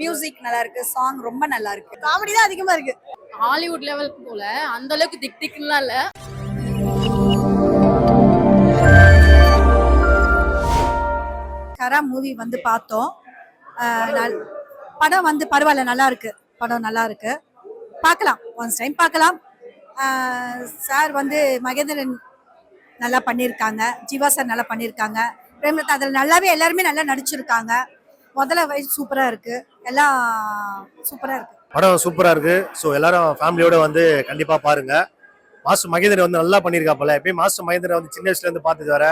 Music நல்லா இருக்கு, song ரொம்ப நல்லா இருக்கு, காமெடி தான் அதிகமா இருக்கு. ஹாலிவுட் லெவலுக்கு போல அந்த அளவுக்கு திக் திக்லாம் இல்ல. கரா மூவி வந்து பார்த்தோம். படம் வந்து பரவாயில்ல, நல்லா இருக்கு. படம் நல்லா இருக்கு, பார்க்கலாம், ஒன்ஸ் டைம் பார்க்கலாம். சார் வந்து மகேந்திரன் நல்லா பண்ணியிருக்காங்க, ஜீவா சார் நல்லா பண்ணியிருக்காங்க, பிரேமலதா அதில் நல்லாவே எல்லாருமே நல்லா நடிச்சிருக்காங்க. முதல்ல வயசு சூப்பரா இருக்கு, எல்லாம் சூப்பரா இருக்கு, படம் சூப்பரா இருக்கு. ஸோ எல்லாரும் ஃபேமிலியோட வந்து கண்டிப்பா பாருங்க. மாஸ்டர் மகேந்திரன் வந்து நல்லா பண்ணியிருக்காப்பல. எப்பயும் மாஸ்டர் மகேந்திரன் வந்து சின்ன வயசுல இருந்து பார்த்துட்டு வர,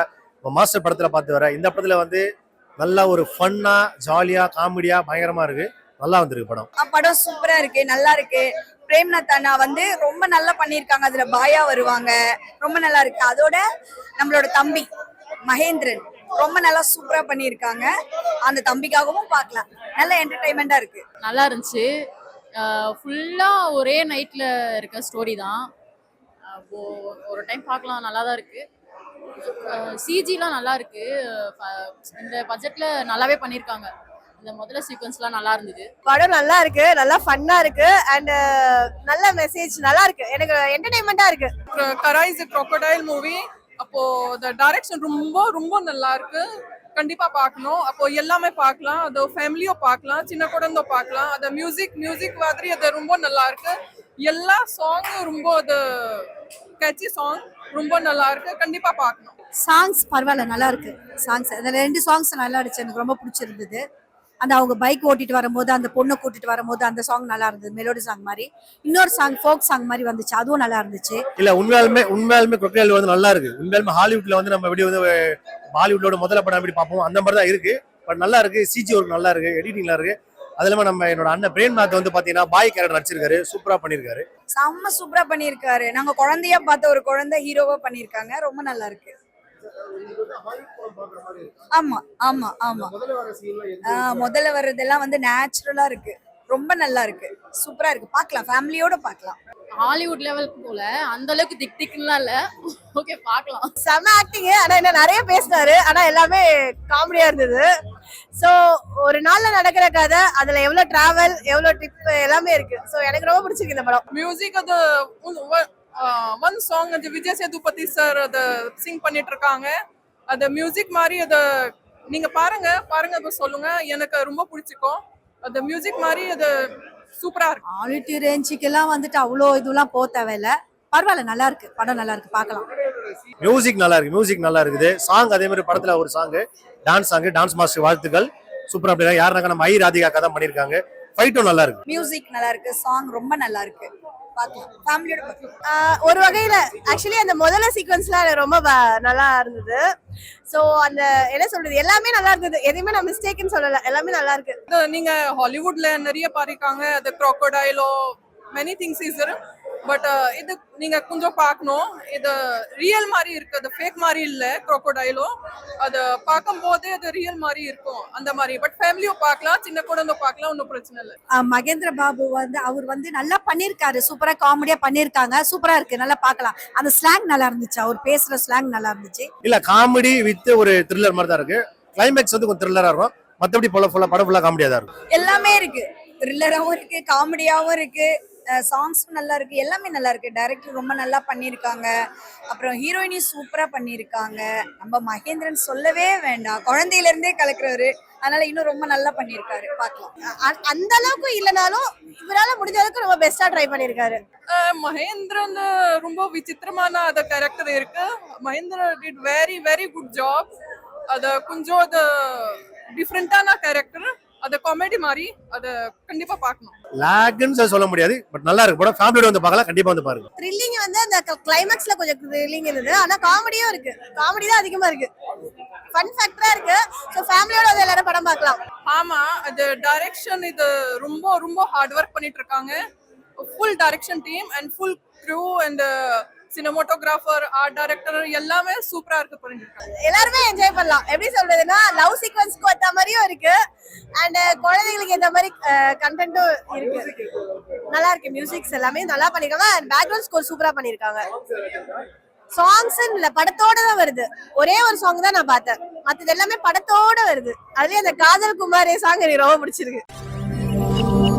மாஸ்டர் படத்துல பார்த்து வர, இந்த படத்துல வந்து நல்லா ஒரு ஃபன்னா ஜாலியா காமெடியா பயங்கரமா இருக்கு. நல்லா வந்திருக்கு படம். படம் சூப்பரா இருக்கு, நல்லா இருக்கு. பிரேம்நாத் வந்து ரொம்ப நல்லா பண்ணியிருக்காங்க, அதுல பாயா வருவாங்க, ரொம்ப நல்லா இருக்கு. அதோட நம்மளோட தம்பி மகேந்திரன் ரொம்ப நல்லா சூப்பரா பண்ணியிருக்காங்க. அந்த தம்பிக்காகவும் பார்க்கலாம், நல்ல என்டர்டைன்மெண்டா இருக்கு, நல்லா இருந்துச்சு. ஃபுல்லா ஒரே நைட்ல இருக்க ஸ்டோரி தான். அப்போ ஒரு டைம் பார்க்கலாம், நல்லா தான் இருக்கு. சிஜிலாம் நல்லா இருக்கு. இந்த பட்ஜெட்ல நல்லாவே பண்ணியிருக்காங்க. இந்த முதல்ல சீக்வன்ஸ்லாம் நல்லா இருந்தது. படம் நல்லா இருக்கு, நல்லா ஃபன்னா இருக்கு, அண்ட் நல்ல மெசேஜ் நல்லா இருக்கு. எனக்கு என்டர்டைன்மெண்டா இருக்கு. கரா இஸ் a crocodile மூவி. அப்போ the டைரக்ஷன் ரொம்ப ரொம்ப நல்லா இருக்கு, கண்டிப்பா பார்க்கணும். அப்போ எல்லாமே பார்க்கலாம், அது ஃபேமிலியோ பார்க்கலாம், சின்ன குழந்தை பார்க்கலாம். அது மியூசிக் மாதிரி அது ரொம்ப நல்லா இருக்கு. எல்லா சாங்கும் ரொம்ப அது கேட்சி சாங், ரொம்ப நல்லா இருக்கு, கண்டிப்பா பார்க்கணும். சாங்ஸ் பரவாயில்ல, நல்லா இருக்கு. சாங்ஸ் அதில் 2 சாங்ஸ் நல்லா இருந்துச்சு, எனக்கு ரொம்ப பிடிச்சிருந்தது. அந்த அவங்க பைக் ஓட்டிட்டு வரும்போது அந்த பொண்ணை கூட்டிட்டு வரும்போது அந்த சாங் நல்லா இருந்தது, மெலோடி சாங் மாதிரி. இன்னொரு சாங் ஃபோக் சாங் மாதிரி வந்துச்சு, அதுவும் நல்லா இருந்துச்சு. இல்ல உண்மையாலுமே crocodile வந்து நல்லா இருக்கு. உண்மையாலுமே ஹாலிவுட்ல வந்து நம்ம எப்படி வந்து பாலிவுட்டோட முதல்ல படம் எப்படி பார்ப்போம் அந்த மாதிரி தான் இருக்கு. பட் நல்லா இருக்கு, சிஜி ஒர்க் நல்லா இருக்கு, எடிட்டிங் நல்லா இருக்கு. அது இல்லாம நம்ம என்னோட அண்ணன் பிரேம்நாத் வந்து பாத்தீங்கன்னா பாய் கேரக்டர் நடிச்சிருக்காரு, சூப்பரா பண்ணிருக்காரு. செம்ம சூப்பரா பண்ணிருக்காரு. நாங்க குழந்தையா பார்த்த ஒரு குழந்தை ஹீரோவா பண்ணிருக்காங்க, ரொம்ப நல்லா இருக்கு. ஆமா ஆமா ஆமா, முதல்ல வர்றதெல்லாம் வந்து நேச்சுரலா இருக்கு, ரொம்ப நல்லா இருக்கு, சூப்பரா இருக்கு, பார்க்கலாம், ஃபேமிலியோட பார்க்கலாம். ஹாலிவுட் லெவலுக்கு போல அந்த அளவுக்கு திக் திக்லாம் இல்ல. ஓகே, பார்க்கலாம். செம ஆக்டிங், ஆனா என்ன நிறைய பேசினாரு, ஆனா எல்லாமே காமெடியா இருந்தது. சோ ஒரு நாள்ல நடக்கிற கதை, அதுல எவ்வளவு டிராவல், எவ்வளவு ட்ரிப் எல்லாமே இருக்கு. சோ எனக்கு ரொம்ப பிடிச்சிருக்கு இந்த படம். மியூசிக் அது ஒன் சாங் அது விஜய் சேதுபதி சார் அதை சிங் பண்ணிட்டு இருக்காங்க. அது மியூசிக் மாதிரி அதை நீங்க பாருங்க அது சொல்லுங்க, எனக்கு ரொம்ப பிடிச்சிக்கும். அது மியூசிக் மாதிரி அது சூப்பரா இருக்கு. ஆலிட்டி ரேஞ்சுக்கெல்லாம் வந்துட்டு அவ்வளோ இதெல்லாம் போக தேவையில்ல, பரவாயில்ல, நல்லா இருக்கு, படம் நல்லா இருக்கு, பார்க்கலாம். மியூசிக் நல்லா இருக்குது. சாங் அதே மாதிரி படத்துல ஒரு சாங் டான்ஸ் மாஸ்டர் வாழ்த்துக்கள், சூப்பரா பண்ணி யாருனாக்கா நம்ம ஐ ராதிகா தான் பண்ணிருக்காங்க. ஃபைட்டும் நல்லா இருக்கு, மியூசிக் நல்லா இருக்கு, சாங் ரொம்ப நல்லா இருக்கு, பார்க்கலாம், ஃபேமிலியோட பார்க்கலாம். ஒரு வகையில ஆக்சுவலி அந்த முதல்ல சீக்வன்ஸ்லாம் ரொம்ப நல்லா இருந்தது. சோ அந்த என்ன சொல்றது, எல்லாமே நல்லா இருந்தது, எதுவுமே நான் மிஸ்டேக்னு சொல்லல, எல்லாமே நல்லா இருக்கு. நீங்க ஹாலிவுட்ல நிறைய பாருக்காங்க, அது crocodile many things is there, but இது நீங்க கொஞ்சம் பார்க்கணும். இது ரியல் மாதிரி இருக்கு, அது ஃபேக் மாதிரி இல்ல. crocodile அது பார்க்கும்போது அது ரியல் மாதிரி இருக்கும், அந்த மாதிரி. பட் ஃபேமிலியோ பார்க்கலாம், சின்ன குழந்தை பார்க்கலாம், ஒன்றும் பிரச்சனை இல்லை. மகேந்திர பாபு வந்து அவர் வந்து நல்லா பண்ணிருக்காரு, சூப்பரா காமெடியா பண்ணிருக்காங்க, சூப்பரா இருக்கு, நல்லா பார்க்கலாம். அந்த ஸ்லாங் நல்லா இருந்துச்சு, அவர் பேசுற ஸ்லாங் நல்லா இருந்துச்சு. இல்ல காமெடி வித் ஒரு த்ரில்லர் மாதிரி தான் இருக்கு. கிளைமேக்ஸ் வந்து கொஞ்சம் த்ரில்லரா இருக்கும், மத்தபடி படம் ஃபுல்லா காமெடியா தான் இருக்கும். எல்லாமே இருக்கு, த்ரில்லராவும் இருக்கு, காமெடியாவும் இருக்கு, சாங்ஸும் நல்லா இருக்கு, எல்லாமே நல்லா இருக்கு. டைரக்டர் ரொம்ப நல்லா பண்ணியிருக்காங்க, அப்புறம் ஹீரோயினி சூப்பரா பண்ணியிருக்காங்க. நம்ம மகேந்திரன் சொல்லவே வேண்டாம், குழந்தையில இருந்தே கலக்குறவரு, அதனால இன்னும் ரொம்ப நல்லா பண்ணியிருக்காரு, பார்க்கலாம். அந்த அளவுக்கு இல்லைனாலும் இவரால முடிஞ்ச அளவுக்கு ரொம்ப பெஸ்டா ட்ரை பண்ணியிருக்காரு. மகேந்திரன் ரொம்ப விசித்திரமான அந்த கேரக்டர் இருக்கு. Mahendran did very very good job. அது கொஞ்சம் அது டிஃப்ரெண்டான கேரக்டர், அது காமெடி மாதிரி, அது கண்டிப்பா பார்க்கணும். லாக்னு சொல்ல முடியாது, பட் நல்லா இருக்கு படம், ஃபேமிலியோட வந்து பார்க்கலாம், கண்டிப்பா வந்து பாருங்க. த்ரில்லிங் வந்து அந்த கிளைமேக்ஸ்ல கொஞ்சம் த்ரில்லிங் இருந்தது, ஆனா காமெடியும் இருக்கு, காமெடி தான் அதிகமா இருக்கு, ஃபன் ஃபேக்டரா இருக்கு. சோ ஃபேமிலியோட வந்து எல்லாரும் படம் பார்க்கலாம். ஆமா, அது டைரக்ஷன் இது ரொம்ப ரொம்ப ஹார்ட் ஒர்க் பண்ணிட்டு இருக்காங்க. Full direction team and full crew and cinematographer, art director எல்லாமே சூப்பரா இருக்கு பண்ணிருக்காங்க. எல்லாருமே என்ஜாய் பண்ணலாம். எப்படி சொல்றதுன்னா லவ் சீக்வன்ஸ்க்கு ஏத்த மாதிரியும் இருக்கு, அண்ட் குழந்தைகளுக்கு ஏத்த மாதிரி கண்டென்ட்டும் இருக்கு, நல்லா இருக்கு. மியூசிக்ஸ் எல்லாமே நல்லா பண்ணிருக்காங்க, அண்ட் பேக்ரவுண்ட் ஸ்கோர் சூப்பரா பண்ணிருக்காங்க. சாங்ஸ் இல்ல, படத்தோட தான் வருது. ஒரே ஒரு சாங் தான் நான் பார்த்தேன், மத்தது எல்லாமே படத்தோட வருது. அதுலயும் அந்த காதல் குமாரே சாங் எனக்கு ரொம்ப பிடிச்சிருக்கு. Thank you.